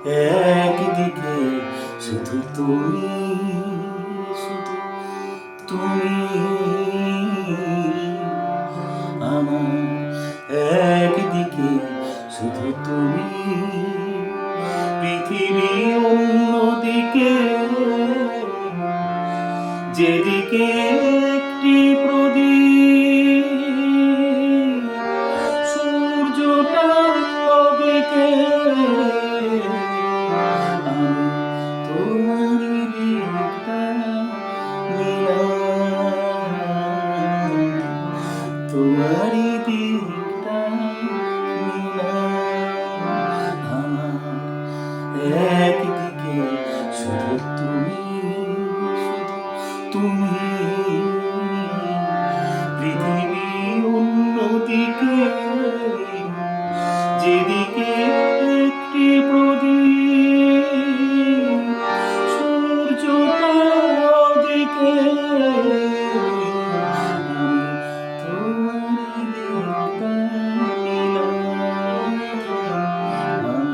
একদিকে শুধু তুমি, শুধু তুমি আমার, একদিকে শুধু তুমি, পৃথিবী অন্যদিকে, যেদিকে একটি প্রদীপ, সূর্যটা ওদিকে, আমি তোমারই দিকটা নিলাম, তোমারই দিকটা নিলাম। আমার একদিকে শুধু তুমি, শুধু তুমি, পৃথিবী অন্যদিকে, যেদিকে একটি প্রদীপ, সূর্যটা ওদিকে, আমি তোমারই দিকটা নিলাম, আমি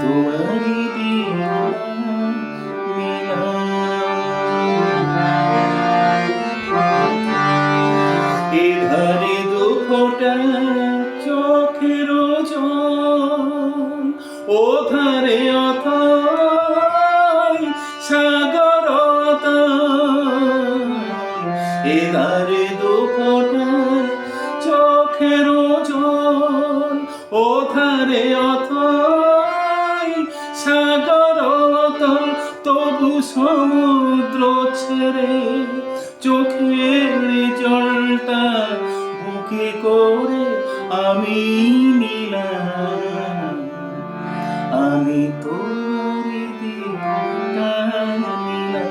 তোমারই দিকটা নিলাম। এধারে দুফোঁটা চোখের জল, ওধারে অথই সাগরতা, এধারে দুফোঁটা চোখের জল, ওধারে অথই সাগরতা, তবু সমুদ্র ছেড়ে চোখের জলটা বুকে করে আমি নিলাম, আমি তোমারই দিকটা নিলাম,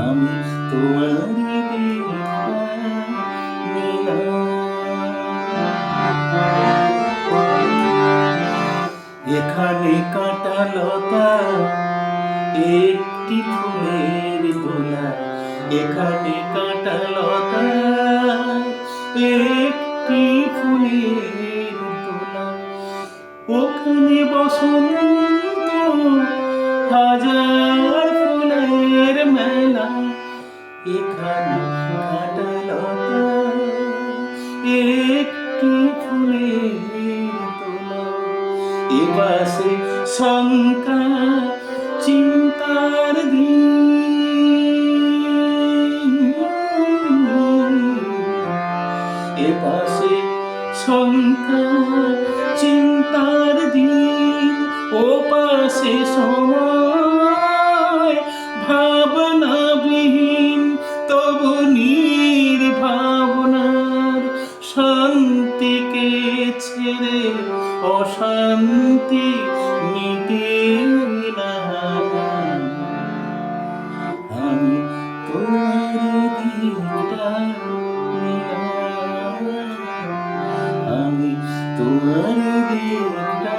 আমি তোমারই দিকটা নিলাম। এখানে কাঁটা লতা একটি ফুলের দোলা, এখানে কাঁটা লতা একটি ফুলের দোলা, ওখানে বসন্ত হাজার ফুলের মেলা, এখানে কাঁটা লতা একটি ফুলের দোলা, এপাশে শঙ্কা চিন্তার দিন, এপাশে শঙ্কা চিন্তার দিন, ওপাশে সময় ভাবনাবিহীন, তবু নির্ভাবনার শান্তিকে ছেড়ে অশান্তি মিটে না, আমি তোমারই দিকটা নিলাম, আমি তোমারই দিকটা